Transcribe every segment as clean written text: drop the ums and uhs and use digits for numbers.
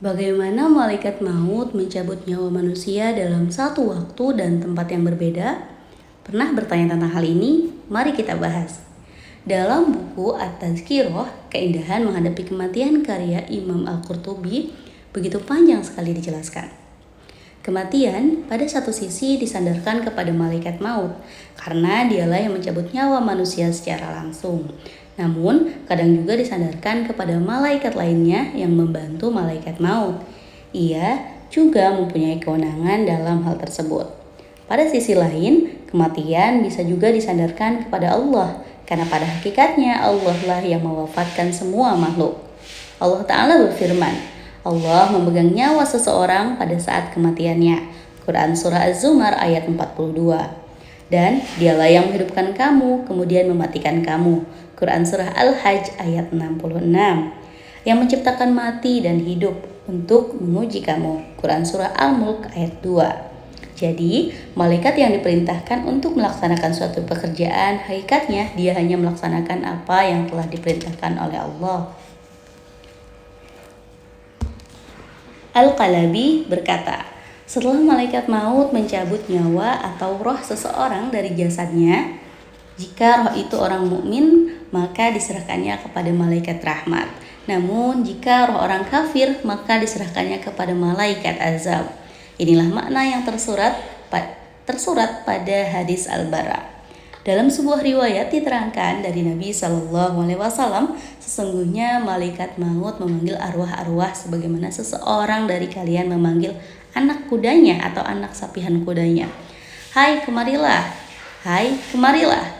Bagaimana malaikat maut mencabut nyawa manusia dalam satu waktu dan tempat yang berbeda? Pernah bertanya tentang hal ini? Mari kita bahas. Dalam buku At-Tazkirah, Keindahan Menghadapi Kematian karya Imam Al-Qurtubi, begitu panjang sekali dijelaskan. Kematian pada satu sisi disandarkan kepada malaikat maut, karena dialah yang mencabut nyawa manusia secara langsung. Namun, kadang juga disandarkan kepada malaikat lainnya yang membantu malaikat maut. Ia juga mempunyai kewenangan dalam hal tersebut. Pada sisi lain, kematian bisa juga disandarkan kepada Allah, karena pada hakikatnya Allah lah yang mewafatkan semua makhluk. Allah Ta'ala berfirman, Allah memegang nyawa seseorang pada saat kematiannya. Quran Surah Az-Zumar ayat 42. Dan dialah yang menghidupkan kamu, kemudian mematikan kamu. Quran Surah Al-Hajj ayat 66. Yang menciptakan mati dan hidup untuk menguji kamu. Quran Surah Al-Mulk ayat 2. Jadi, malaikat yang diperintahkan untuk melaksanakan suatu pekerjaan, hakikatnya dia hanya melaksanakan apa yang telah diperintahkan oleh Allah. Al-Qalabi berkata, setelah malaikat maut mencabut nyawa atau roh seseorang dari jasadnya, jika roh itu orang mukmin, maka diserahkannya kepada malaikat rahmat. Namun, jika roh orang kafir, maka diserahkannya kepada malaikat azab. Inilah makna yang tersurat pada hadis Al-Bara. Dalam sebuah riwayat diterangkan dari Nabi SAW, sesungguhnya malaikat maut memanggil arwah-arwah sebagaimana seseorang dari kalian memanggil anak kudanya atau anak sapihan kudanya. Hai kemarilah, hai kemarilah.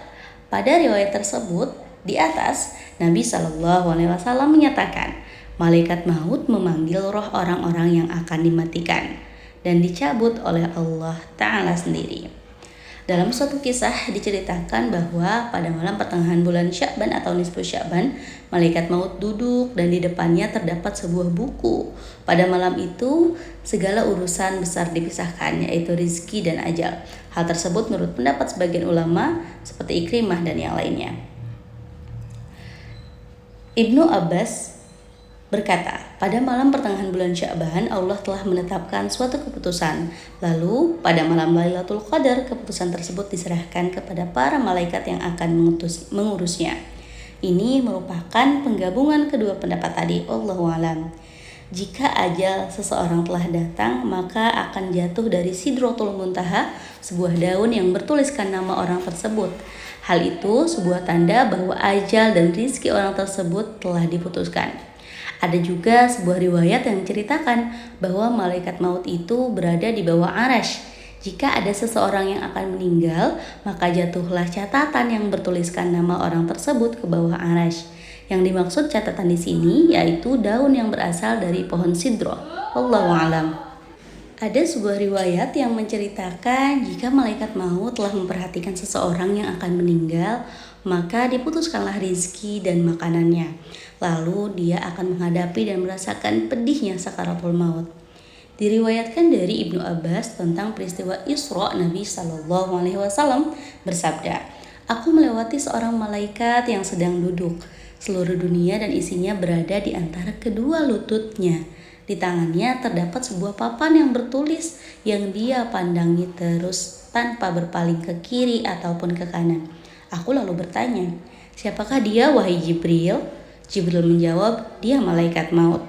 Pada riwayat tersebut di atas, Nabi SAW menyatakan, malaikat maut memanggil roh orang-orang yang akan dimatikan dan dicabut oleh Allah Ta'ala sendiri. Dalam suatu kisah diceritakan bahwa pada malam pertengahan bulan Sya'ban atau nisfu Sya'ban, malaikat maut duduk dan di depannya terdapat sebuah buku. Pada malam itu, segala urusan besar dipisahkan, yaitu rizki dan ajal. Hal tersebut menurut pendapat sebagian ulama seperti Ikrimah dan yang lainnya. Ibnu Abbas berkata, pada malam pertengahan bulan Sya'ban Allah telah menetapkan suatu keputusan. Lalu pada malam Lailatul Qadar keputusan tersebut diserahkan kepada para malaikat yang akan mengurusnya. Ini merupakan penggabungan kedua pendapat tadi. Allahu a'lam. Jika ajal seseorang telah datang, maka akan jatuh dari Sidratul Muntaha sebuah daun yang bertuliskan nama orang tersebut. Hal itu sebuah tanda bahwa ajal dan rizki orang tersebut telah diputuskan. Ada juga sebuah riwayat yang menceritakan bahwa malaikat maut itu berada di bawah arash. Jika ada seseorang yang akan meninggal, maka jatuhlah catatan yang bertuliskan nama orang tersebut ke bawah arash. Yang dimaksud catatan di sini yaitu daun yang berasal dari pohon sidro. Wallahu a'lam. Ada sebuah riwayat yang menceritakan jika malaikat maut telah memperhatikan seseorang yang akan meninggal, maka diputuskanlah rizki dan makanannya. Lalu dia akan menghadapi dan merasakan pedihnya sakaratul maut. Diriwayatkan dari Ibnu Abbas tentang peristiwa Isra, Nabi SAW bersabda, aku melewati seorang malaikat yang sedang duduk. Seluruh dunia dan isinya berada di antara kedua lututnya. Di tangannya terdapat sebuah papan yang bertulis yang dia pandangi terus tanpa berpaling ke kiri ataupun ke kanan. Aku lalu bertanya, siapakah dia wahai Jibril? Jibril menjawab, dia malaikat maut.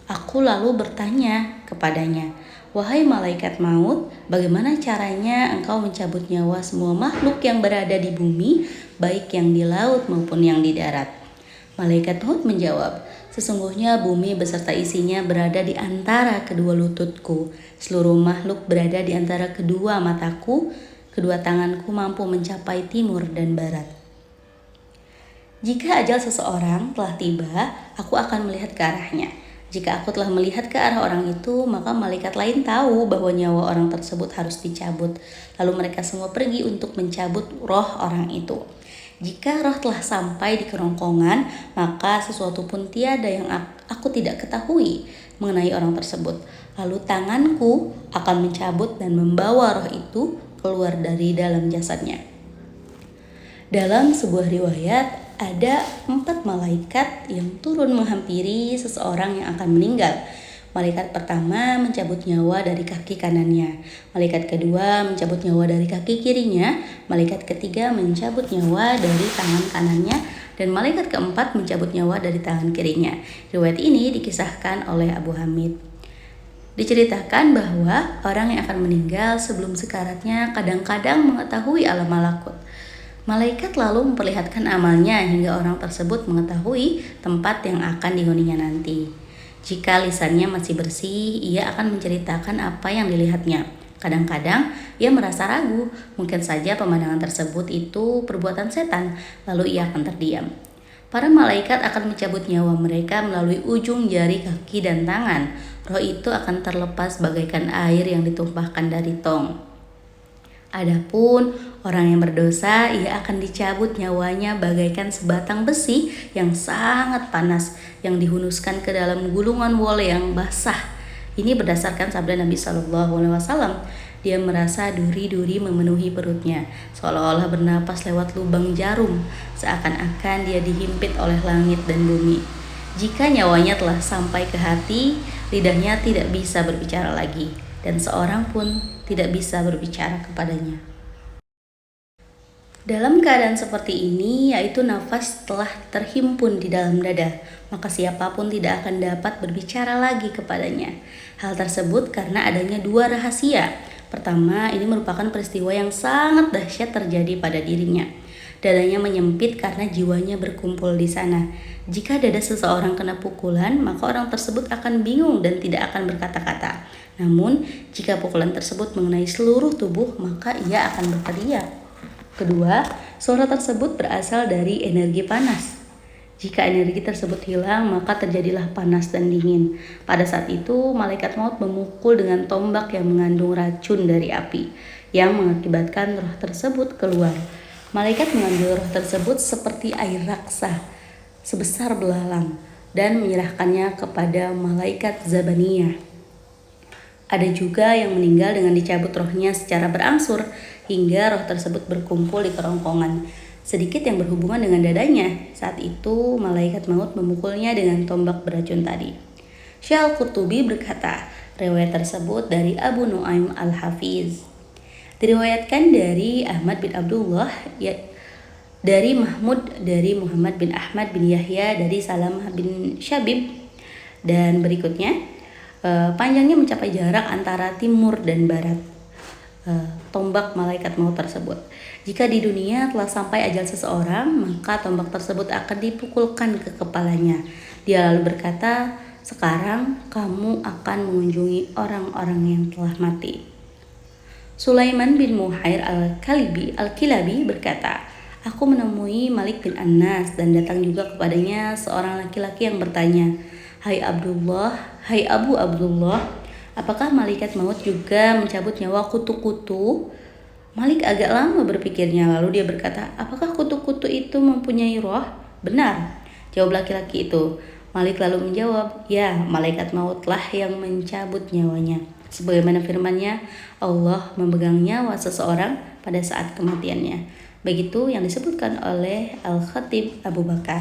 Aku lalu bertanya kepadanya, wahai malaikat maut, bagaimana caranya engkau mencabut nyawa semua makhluk yang berada di bumi, baik yang di laut maupun yang di darat? Malaikat maut menjawab, sesungguhnya bumi beserta isinya berada di antara kedua lututku. Seluruh makhluk berada di antara kedua mataku, kedua tanganku mampu mencapai timur dan barat. Jika ajal seseorang telah tiba, aku akan melihat ke arahnya. Jika aku telah melihat ke arah orang itu, maka malaikat lain tahu bahwa nyawa orang tersebut harus dicabut. Lalu mereka semua pergi untuk mencabut roh orang itu. Jika roh telah sampai di kerongkongan, maka sesuatu pun tiada yang aku tidak ketahui mengenai orang tersebut. Lalu tanganku akan mencabut dan membawa roh itu keluar dari dalam jasadnya. Dalam sebuah riwayat, ada 4 malaikat yang turun menghampiri seseorang yang akan meninggal. Malaikat pertama mencabut nyawa dari kaki kanannya. Malaikat kedua mencabut nyawa dari kaki kirinya. Malaikat ketiga mencabut nyawa dari tangan kanannya. Dan malaikat keempat mencabut nyawa dari tangan kirinya. Riwayat ini dikisahkan oleh Abu Hamid. Diceritakan bahwa orang yang akan meninggal sebelum sekaratnya kadang-kadang mengetahui alam malakut. Malaikat lalu memperlihatkan amalnya hingga orang tersebut mengetahui tempat yang akan dihuninya nanti. Jika lisannya masih bersih, ia akan menceritakan apa yang dilihatnya. Kadang-kadang ia merasa ragu, mungkin saja pemandangan tersebut itu perbuatan setan, lalu ia akan terdiam. Para malaikat akan mencabut nyawa mereka melalui ujung jari kaki dan tangan. Roh itu akan terlepas bagaikan air yang ditumpahkan dari tong. Adapun orang yang berdosa, ia akan dicabut nyawanya bagaikan sebatang besi yang sangat panas yang dihunuskan ke dalam gulungan wol yang basah. Ini berdasarkan sabda Nabi Shallallahu Alaihi Wasallam. Dia merasa duri-duri memenuhi perutnya, seolah-olah bernapas lewat lubang jarum, seakan-akan dia dihimpit oleh langit dan bumi. Jika nyawanya telah sampai ke hati, lidahnya tidak bisa berbicara lagi, dan seorang pun tidak bisa berbicara kepadanya. Dalam keadaan seperti ini, yaitu nafas telah terhimpun di dalam dada, maka siapapun tidak akan dapat berbicara lagi kepadanya. Hal tersebut karena adanya dua rahasia. Pertama, ini merupakan peristiwa yang sangat dahsyat terjadi pada dirinya. Dadanya menyempit karena jiwanya berkumpul di sana. Jika dada seseorang kena pukulan, maka orang tersebut akan bingung dan tidak akan berkata-kata. Namun, jika pukulan tersebut mengenai seluruh tubuh, maka ia akan berteriak. Kedua, suara tersebut berasal dari energi panas. Jika energi tersebut hilang, maka terjadilah panas dan dingin. Pada saat itu, malaikat maut memukul dengan tombak yang mengandung racun dari api, yang mengakibatkan roh tersebut keluar. Malaikat mengambil roh tersebut seperti air raksa, sebesar belalang, dan menyerahkannya kepada malaikat Zabaniyah. Ada juga yang meninggal dengan dicabut rohnya secara berangsur, hingga roh tersebut berkumpul di kerongkongan sedikit yang berhubungan dengan dadanya. Saat itu malaikat maut memukulnya dengan tombak beracun tadi. Syekh Al-Qurtubi berkata, riwayat tersebut dari Abu Nuaim Al-Hafiz. Diriwayatkan dari Ahmad bin Abdullah, dari Mahmud, dari Muhammad bin Ahmad bin Yahya, dari Salamah bin Syabib. Dan berikutnya, panjangnya mencapai jarak antara timur dan barat. Tombak malaikat maut tersebut. Jika di dunia telah sampai ajal seseorang, maka tombak tersebut akan dipukulkan ke kepalanya. Dia lalu berkata, sekarang kamu akan mengunjungi orang-orang yang telah mati. Sulaiman bin Muhair Al-Kilabi berkata, aku menemui Malik bin Anas dan datang juga kepadanya seorang laki-laki yang bertanya, hai Abdullah, hai Abu Abdullah, apakah malaikat maut juga mencabut nyawa kutu-kutu? Malik agak lama berpikirnya, lalu dia berkata, apakah kutu-kutu itu mempunyai roh? Benar, jawab laki-laki itu. Malik lalu menjawab, ya, malaikat mautlah yang mencabut nyawanya. Sebagaimana firman-Nya, Allah memegang nyawa seseorang pada saat kematiannya. Begitu yang disebutkan oleh Al-Khatib Abu Bakar.